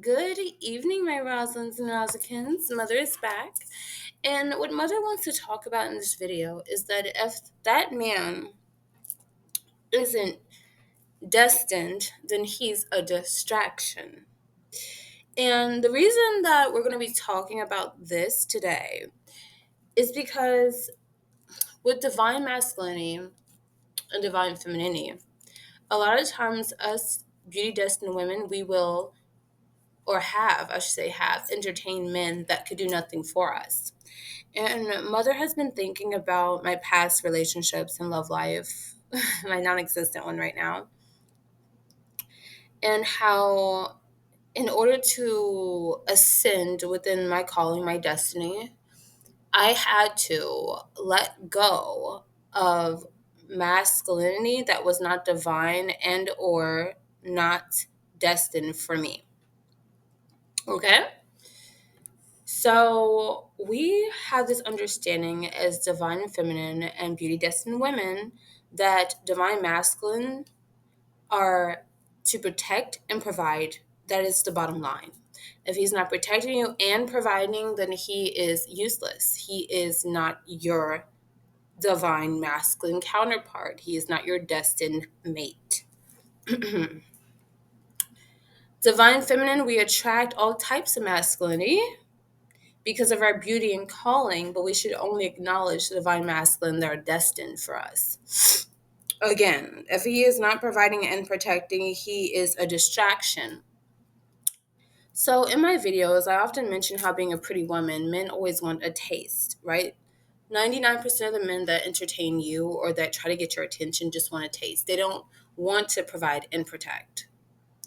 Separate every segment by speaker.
Speaker 1: Good evening, my Roslins and Rosikins. Mother is back. And what Mother wants to talk about in this video is that if that man isn't destined, then he's a distraction. And the reason that we're going to be talking about this today is because with divine masculinity and divine femininity, a lot of times us beauty destined women, we will, or have, I should say, have entertained men that could do nothing for us. And Mother has been thinking about my past relationships and love life, my non existent one right now, and how, in order to ascend within my calling, my destiny, I had to let go of masculinity that was not divine and or not destined for me. Okay? So we have this understanding as divine feminine and beauty destined women that divine masculine are to protect and provide. That is the bottom line. If he's not protecting you and providing, then he is useless. He is not your divine masculine counterpart. He is not your destined mate. Divine feminine, we attract all types of masculinity because of our beauty and calling, but we should only acknowledge the divine masculine that are destined for us. Again, if he is not providing and protecting, he is a distraction. So in my videos, I often mention how being a pretty woman, men always want a taste, right? 99% of the men that entertain you or that try to get your attention just want a taste. They don't want to provide and protect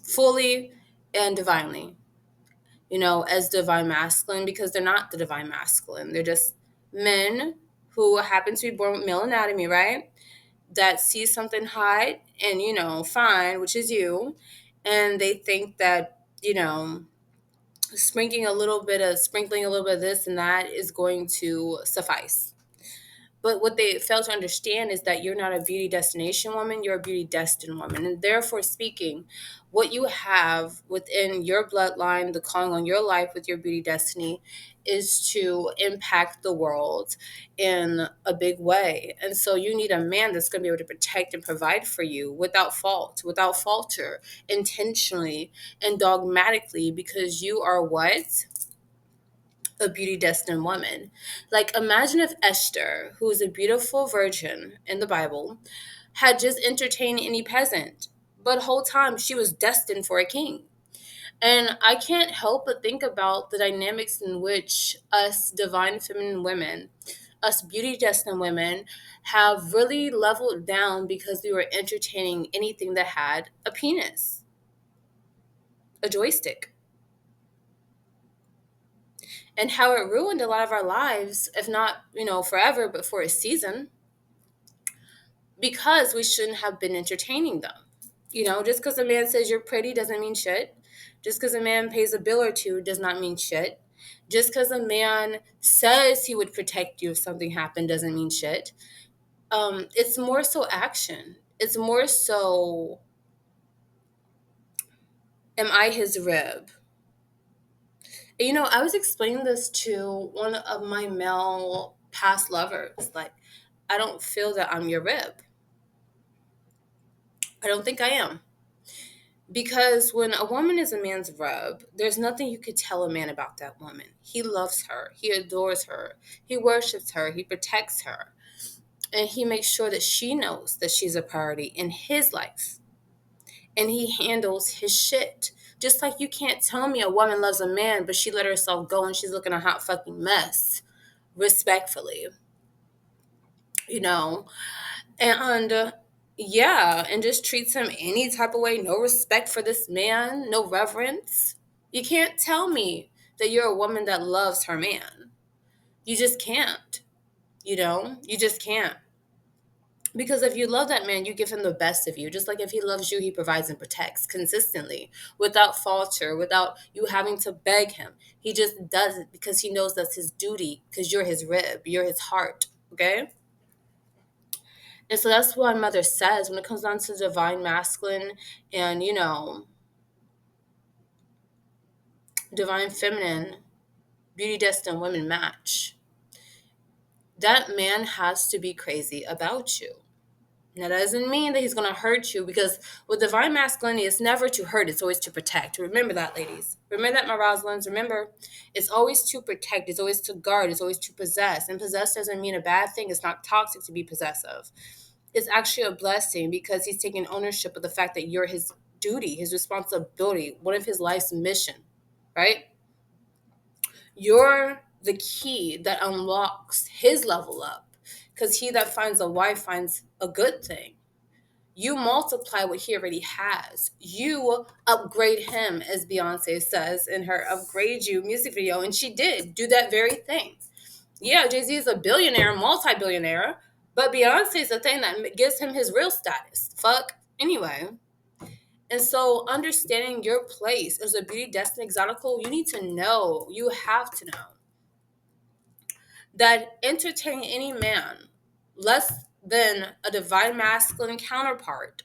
Speaker 1: fully and divinely, as divine masculine, because they're not the divine masculine. They're just men who happen to be born with male anatomy, right? That see something hot and, fine, which is you. And they think that, sprinkling a little bit of this and that is going to suffice. But what they fail to understand is that you're not a beauty destination woman, you're a beauty destined woman. And therefore speaking, what you have within your bloodline, the calling on your life with your beauty destiny, is to impact the world in a big way. And so you need a man that's going to be able to protect and provide for you without fault, without falter, intentionally and dogmatically, because you are what? A beauty destined woman. Like, imagine if Esther, who is a beautiful virgin in the Bible, had just entertained any peasant, but the whole time she was destined for a king. And I can't help but think about the dynamics in which us divine feminine women, us beauty destined women, have really leveled down because we were entertaining anything that had a penis, a joystick, and how it ruined a lot of our lives, if not, forever, but for a season, because we shouldn't have been entertaining them. Just because a man says you're pretty doesn't mean shit. Just because a man pays a bill or two does not mean shit. Just because a man says he would protect you if something happened doesn't mean shit. It's more so action. It's more so, am I his rib? I was explaining this to one of my male past lovers. Like, I don't feel that I'm your rib. I don't think I am. Because when a woman is a man's rib, there's nothing you could tell a man about that woman. He loves her. He adores her. He worships her. He protects her. And he makes sure that she knows that she's a priority in his life. And he handles his shit. Just like you can't tell me a woman loves a man, but she let herself go and she's looking a hot fucking mess. Respectfully. You know? And yeah, and just treats him any type of way. No respect for this man, no reverence. You can't tell me that you're a woman that loves her man. You just can't. You just can't. Because if you love that man, you give him the best of you. Just like if he loves you, he provides and protects consistently, without falter, without you having to beg him. He just does it because he knows that's his duty, because you're his rib, you're his heart, okay? And so that's what my mother says when it comes down to divine masculine and, divine feminine, beauty destined women match, that man has to be crazy about you. Now, that doesn't mean that he's going to hurt you, because with divine masculinity, it's never to hurt, it's always to protect. Remember that, ladies. Remember that, my Rosalynds. Remember, it's always to protect, it's always to guard, it's always to possess. And possess doesn't mean a bad thing. It's not toxic to be possessive. It's actually a blessing, because he's taking ownership of the fact that you're his duty, his responsibility, one of his life's mission, right? You're the key that unlocks his level up, because he that finds a wife finds a good thing. You multiply what he already has. You upgrade him, as Beyonce says in her Upgrade You music video. And she did do that very thing. Yeah, Jay-Z is a billionaire, multi-billionaire, but Beyonce is the thing that gives him his real status. Fuck. Anyway. And so understanding your place as a beauty destined exotical, you need to know, you have to know that entertaining any man less than a divine masculine counterpart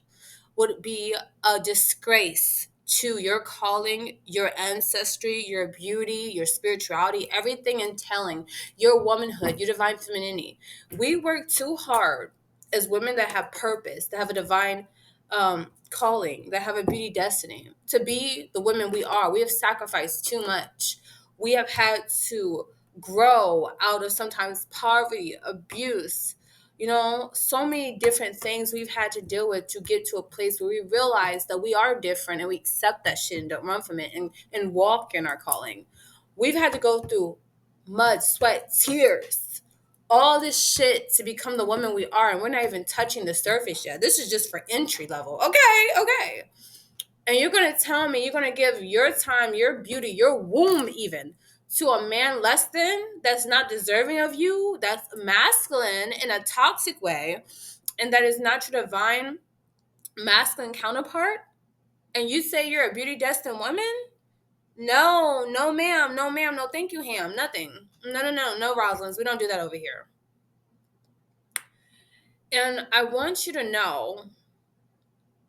Speaker 1: would be a disgrace to your calling, your ancestry, your beauty, your spirituality, everything entailing your womanhood, your divine femininity. We work too hard as women that have purpose, that have a divine calling, that have a beauty destiny, to be the women we are. We have sacrificed too much. We have had to grow out of sometimes poverty, abuse, so many different things we've had to deal with to get to a place where we realize that we are different, and we accept that shit and don't run from it, and walk in our calling. We've had to go through mud, sweat, tears, all this shit to become the woman we are, and we're not even touching the surface yet. This is just for entry level. Okay. And you're going to tell me you're going to give your time, your beauty, your womb even, to a man less than, that's not deserving of you, that's masculine in a toxic way, and that is not your divine masculine counterpart, and you say you're a beauty destined woman? No, no ma'am, no ma'am, no thank you, ham, nothing. No, Rosalynds, we don't do that over here. And I want you to know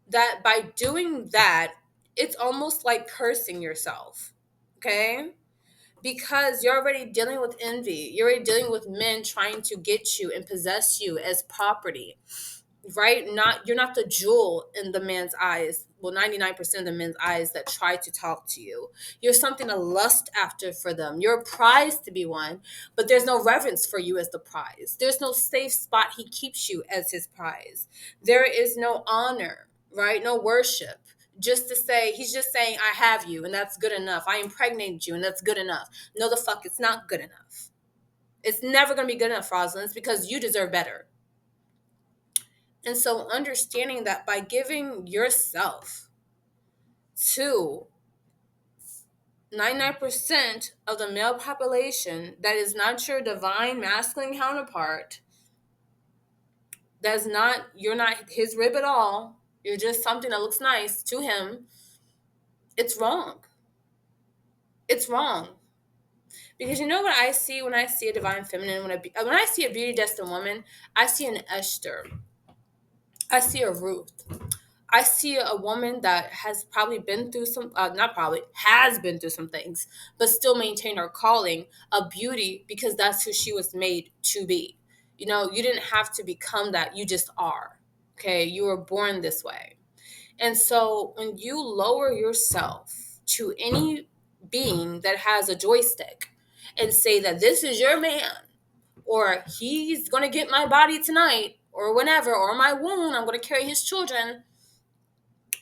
Speaker 1: that by doing that, it's almost like cursing yourself, okay? Because you're already dealing with envy. You're already dealing with men trying to get you and possess you as property, right? You're not the jewel in the man's eyes. Well, 99% of the men's eyes that try to talk to you. You're something to lust after for them. You're a prize to be won, but there's no reverence for you as the prize. There's no safe spot he keeps you as his prize. There is no honor, right? No worship. Just to say, he's just saying, I have you, and that's good enough. I impregnated you, and that's good enough. No, the fuck, it's not good enough. It's never going to be good enough, Rosalynds, because you deserve better. And so understanding that by giving yourself to 99% of the male population that is not your divine masculine counterpart, you're not his rib at all, you're just something that looks nice to him, it's wrong. It's wrong. Because you know what I see when I see a divine feminine, when I see a beauty destined woman, I see an Esther. I see a Ruth. I see a woman that has probably been through has been through some things, but still maintained her calling of beauty, because that's who she was made to be. You didn't have to become that. You just are. Okay. You were born this way. And so when you lower yourself to any being that has a joystick and say that this is your man, or he's going to get my body tonight, or whenever, or my womb, I'm going to carry his children,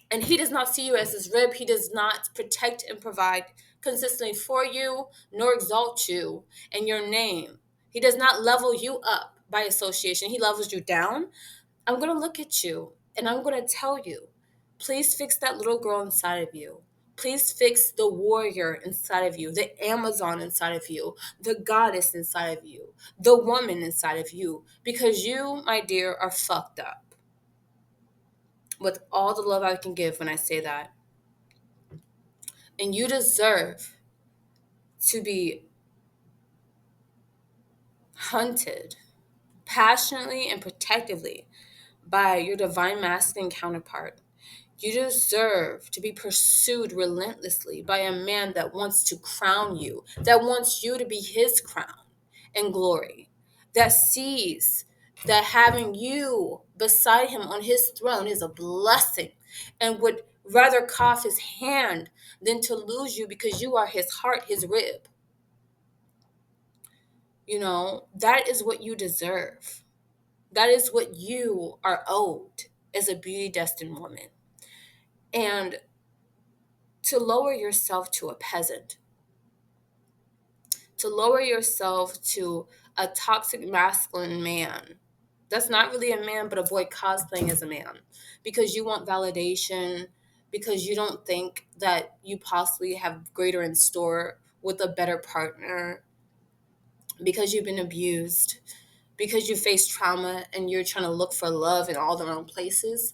Speaker 1: and he does not see you as his rib, he does not protect and provide consistently for you, nor exalt you and your name. He does not level you up by association. He levels you down. I'm going to look at you and I'm going to tell you, please fix that little girl inside of you. Please fix the warrior inside of you, the Amazon inside of you, the goddess inside of you, the woman inside of you, because you, my dear, are fucked up. With all the love I can give when I say that. And you deserve to be hunted passionately and protectively by your divine masculine counterpart. You deserve to be pursued relentlessly by a man that wants to crown you, that wants you to be his crown and glory, that sees that having you beside him on his throne is a blessing and would rather cough his hand than to lose you because you are his heart, his rib. That is what you deserve. That is what you are owed as a beauty destined woman. And to lower yourself to a peasant, to lower yourself to a toxic masculine man, that's not really a man, but a boy cosplaying as a man because you want validation, because you don't think that you possibly have greater in store with a better partner, because you've been abused, because you face trauma and you're trying to look for love in all the wrong places.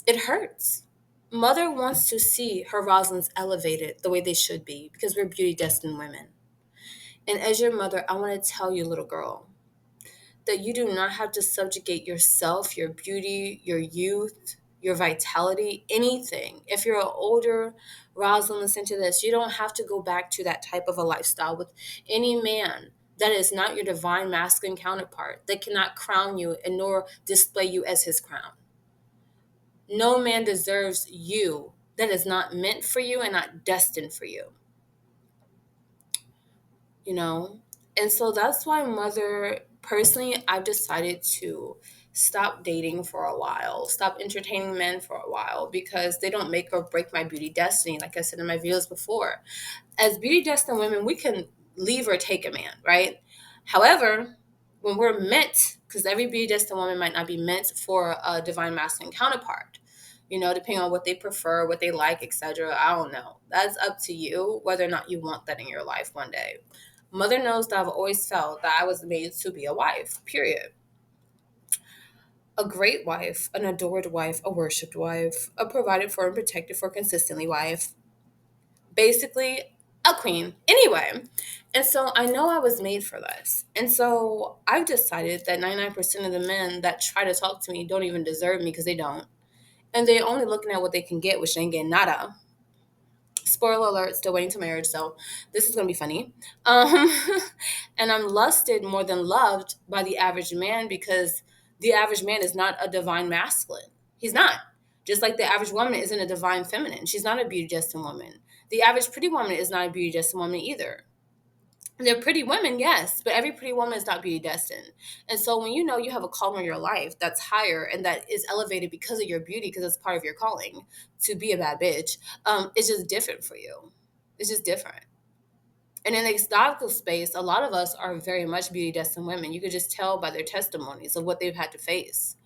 Speaker 1: It hurts. Mother wants to see her Rosalynds elevated the way they should be because we're beauty destined women. And as your mother, I want to tell you, little girl, that you do not have to subjugate yourself, your beauty, your youth, your vitality, anything. If you're an older Rosalind, listen to this. You don't have to go back to that type of a lifestyle with any man that is not your divine masculine counterpart, that cannot crown you and nor display you as his crown. No man deserves you that is not meant for you and not destined for you. you know? And so that's why, mother, personally, I've decided to stop dating for a while, stop entertaining men for a while because they don't make or break my beauty destiny, like I said in my videos before. As beauty destined women, we can leave or take a man, right? However, when we're meant, because every beauty destined woman might not be meant for a divine masculine counterpart, depending on what they prefer, what they like, etc. I don't know. That's up to you whether or not you want that in your life one day. Mother knows that I've always felt that I was made to be a wife, period. A great wife, an adored wife, a worshipped wife, a provided for and protected for consistently wife. Basically, a queen. Anyway, and so I know I was made for this. And so I've decided that 99% of the men that try to talk to me don't even deserve me because they don't. And they're only looking at what they can get, which they ain't getting nada. Spoiler alert, still waiting to marriage, so this is gonna be funny. Um, and I'm lusted more than loved by the average man because the average man is not a divine masculine. He's not. Just like the average woman isn't a divine feminine. She's not a beauty destined woman. The average pretty woman is not a beauty destined woman either. They're pretty women, yes, but every pretty woman is not beauty destined. And so when you know you have a calling in your life that's higher and that is elevated because of your beauty, because it's part of your calling to be a bad bitch, it's just different for you. It's just different. And in the exotic space, a lot of us are very much beauty destined women. You could just tell by their testimonies of what they've had to face.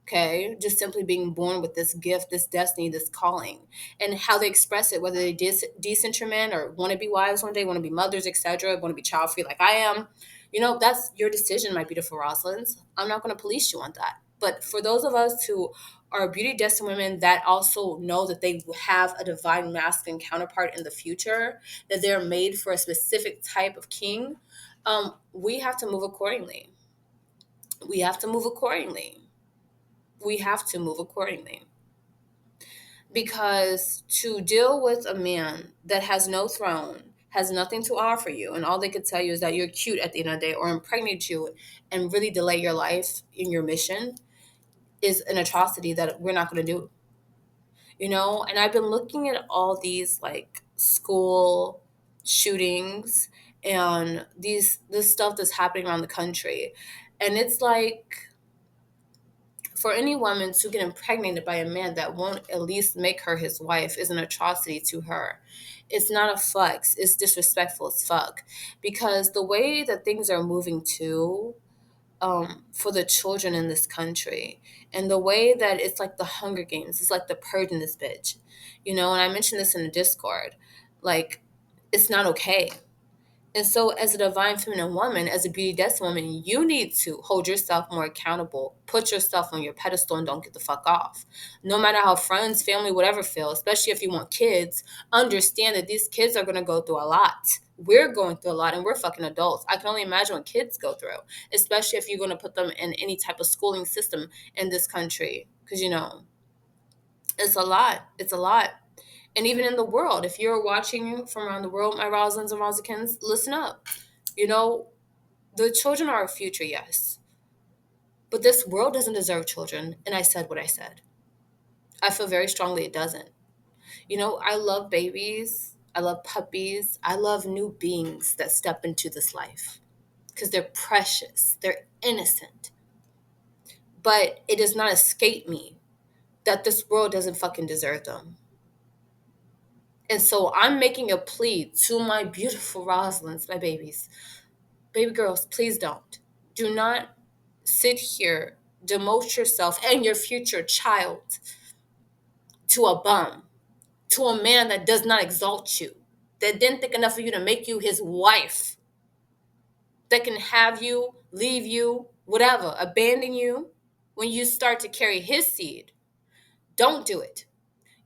Speaker 1: Okay, just simply being born with this gift, this destiny, this calling, and how they express it, whether they decent men or want to be wives one day, want to be mothers, etc., want to be child free like I am. That's your decision, my beautiful Rosalynds. I'm not going to police you on that. But for those of us who are beauty destined women that also know that they have a divine masculine counterpart in the future, that they're made for a specific type of king, we have to move accordingly. We have to move accordingly. We have to move accordingly. Because to deal with a man that has no throne, has nothing to offer you, and all they could tell you is that you're cute at the end of the day or impregnate you and really delay your life in your mission is an atrocity that we're not going to do. And I've been looking at all these like school shootings and this stuff that's happening around the country. And it's like, for any woman to get impregnated by a man that won't at least make her his wife is an atrocity to her. It's not a flex. It's disrespectful as fuck. Because the way that things are moving to, for the children in this country, and the way that it's like the Hunger Games, it's like the purge in this bitch. And I mentioned this in the Discord. Like, it's not okay. And so, as a divine feminine woman, as a beauty destined woman, you need to hold yourself more accountable, put yourself on your pedestal, and don't get the fuck off. No matter how friends, family, whatever feel, especially if you want kids, understand that these kids are going to go through a lot. We're going through a lot, and we're fucking adults. I can only imagine what kids go through, especially if you're going to put them in any type of schooling system in this country. Because, It's a lot. It's a lot. And even in the world, if you're watching from around the world, my Rosalins and Rosikins, listen up. You know, the children are our future, yes. But this world doesn't deserve children. And I said what I said. I feel very strongly it doesn't. You know, I love babies. I love puppies. I love new beings that step into this life because they're precious. They're innocent. But it does not escape me that this world doesn't fucking deserve them. And so I'm making a plea to my beautiful Rosalins, my babies. Baby girls, please don't. Do not sit here, demote yourself and your future child to a bum, to a man that does not exalt you, that didn't think enough of you to make you his wife, that can have you, leave you, whatever, abandon you when you start to carry his seed. Don't do it.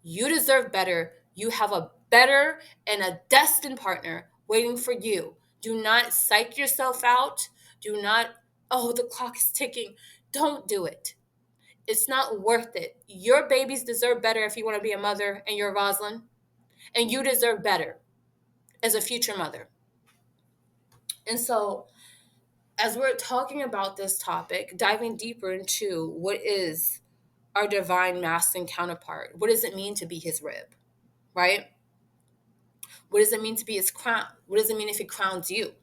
Speaker 1: You deserve better. You have a better and a destined partner waiting for you. Do not psych yourself out. Do not, oh, the clock is ticking. Don't do it. It's not worth it. Your babies deserve better if you want to be a mother and you're Rosalind. And you deserve better as a future mother. And so, as we're talking about this topic, diving deeper into what is our divine masculine counterpart, what does it mean to be his rib, right? What does it mean to be his crown? What does it mean if he crowns you?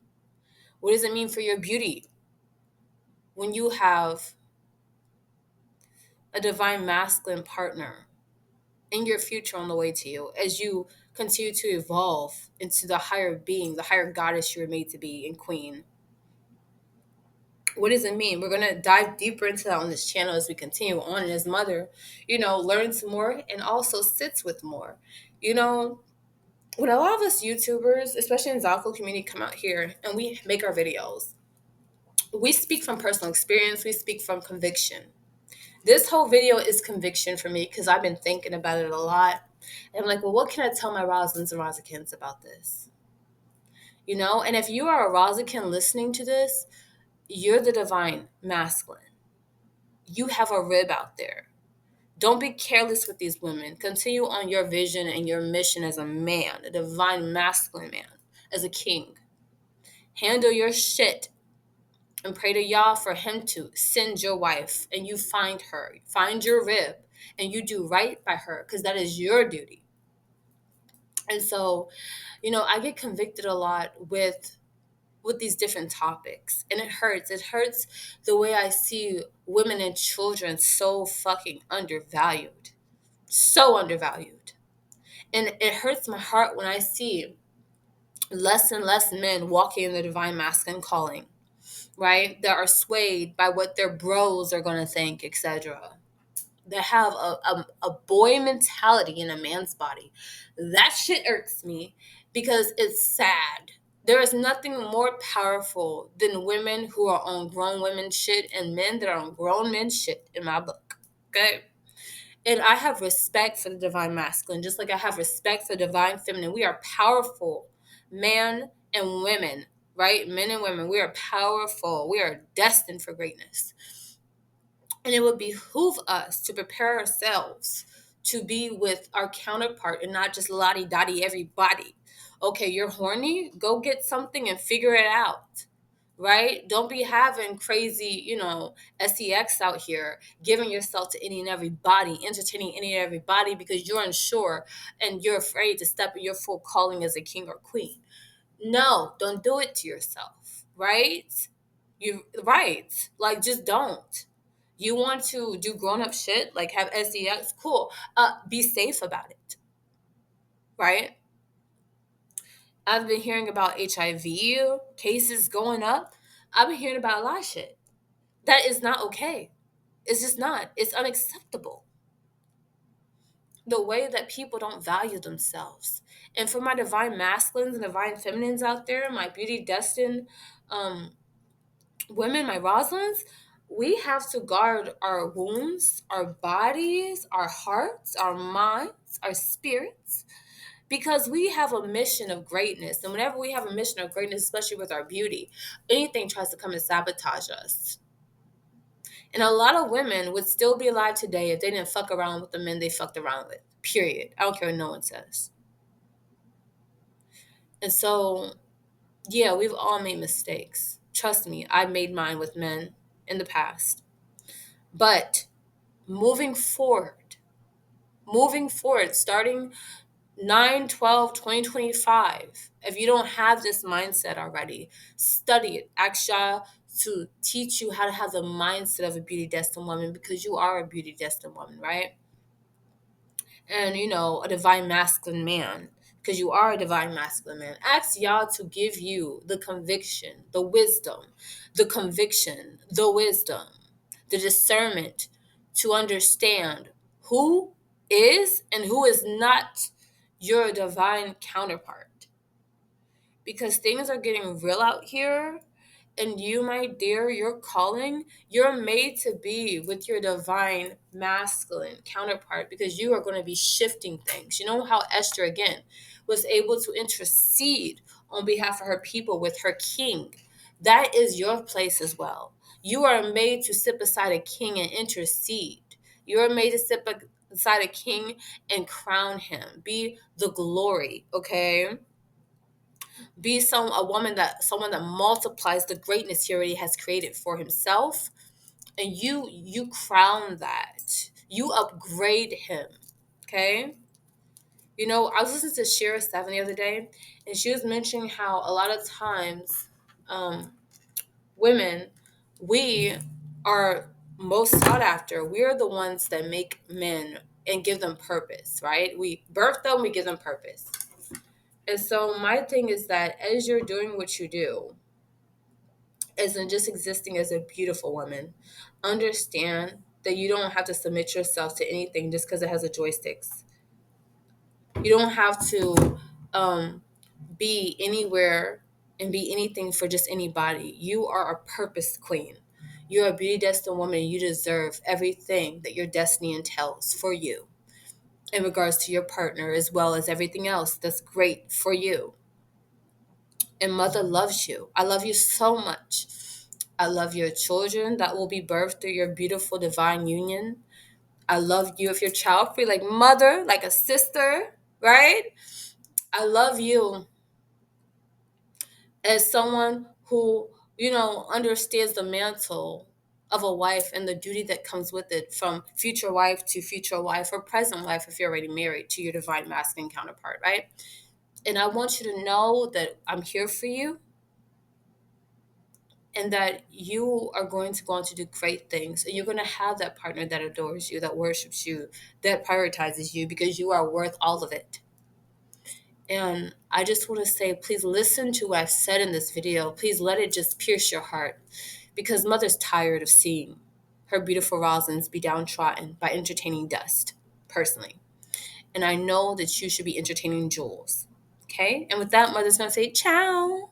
Speaker 1: What does it mean for your beauty when you have a divine masculine partner in your future on the way to you as you continue to evolve into the higher being, the higher goddess you were made to be and queen? What does it mean? We're going to dive deeper into that on this channel as we continue on. And as mother, learns more and also sits with more. You know, when a lot of us YouTubers, especially in Zako community, come out here and we make our videos, we speak from personal experience. We speak from conviction. This whole video is conviction for me because I've been thinking about it a lot. And I'm like, well, what can I tell my Rosalins and Rosikins about this? And if you are a Rosikin listening to this, you're the divine masculine. You have a rib out there. Don't be careless with these women. Continue on your vision and your mission as a man, a divine masculine man, as a king. Handle your shit and pray to Yah for him to send your wife and you find her. Find your rib and you do right by her because that is your duty. And so, I get convicted a lot with these different topics, and it hurts. It hurts the way I see women and children so fucking undervalued. So undervalued. And it hurts my heart when I see less and less men walking in the divine masculine calling, right? That are swayed by what their bros are going to think, etc. That have a boy mentality in a man's body. That shit irks me because it's sad. There is nothing more powerful than women who are on grown women shit and men that are on grown men shit in my book. Okay? And I have respect for the divine masculine, just like I have respect for the divine feminine. We are powerful, man and women, right? Men and women, we are powerful. We are destined for greatness. And it would behoove us to prepare ourselves to be with our counterpart and not just lottie-dottie everybody. Okay, you're horny? Go get something and figure it out, right? Don't be having crazy, sex out here, giving yourself to any and everybody, entertaining any and everybody because you're unsure and you're afraid to step in your full calling as a king or queen. No, don't do it to yourself, right? Right. Like, just don't. You want to do grown-up shit, like have sex, cool. Be safe about it, right? I've been hearing about HIV cases going up. I've been hearing about a lot of shit. That is not okay. It's just not. It's unacceptable. The way that people don't value themselves. And for my divine masculines and divine feminines out there, my beauty destined women, my Rosalins, we have to guard our wounds, our bodies, our hearts, our minds, our spirits, because we have a mission of greatness. And whenever we have a mission of greatness, especially with our beauty, anything tries to come and sabotage us. And a lot of women would still be alive today if they didn't fuck around with the men they fucked around with. Period. I don't care what no one says. And so, yeah, we've all made mistakes. Trust me, I've made mine with men in the past. But moving forward, starting 9/12/2025, if you don't have this mindset already, study it. Ask Yah to teach you how to have the mindset of a beauty destined woman, because you are a beauty destined woman, right? And a divine masculine man, because you are a divine masculine man. Ask Yah to give you the conviction, the wisdom, the discernment to understand who is and who is not your divine counterpart, because things are getting real out here. And you, my dear, your calling, you're made to be with your divine masculine counterpart, because you are going to be shifting things. You know how Esther, again, was able to intercede on behalf of her people with her king? That is your place as well. You are made to sit beside a king and intercede. You are made to sit beside a king and crown him. Be the glory, okay? Be someone that multiplies the greatness he already has created for himself. And you crown that. You upgrade him. Okay? I was listening to Shira 7 the other day, and she was mentioning how a lot of times, women, we are most sought after. We are the ones that make men and give them purpose, right? We birth them, we give them purpose. And so my thing is that as you're doing what you do, as in just existing as a beautiful woman, understand that you don't have to submit yourself to anything just because it has a joysticks. You don't have to be anywhere and be anything for just anybody. You are a purpose queen. You're a beauty destined woman, and you deserve everything that your destiny entails for you in regards to your partner, as well as everything else that's great for you. And mother loves you. I love you so much. I love your children that will be birthed through your beautiful divine union. I love you if you're child free, like mother, like a sister, right? I love you as someone who, understands the mantle of a wife and the duty that comes with it, from future wife to future wife, or present wife if you're already married to your divine masculine counterpart, right? And I want you to know that I'm here for you, and that you are going to go on to do great things. And you're going to have that partner that adores you, that worships you, that prioritizes you, because you are worth all of it. And I just want to say, please listen to what I've said in this video. Please let it just pierce your heart, because mother's tired of seeing her beautiful rosins be downtrodden by entertaining dust, personally. And I know that you should be entertaining jewels. Okay? And with that, mother's going to say, ciao.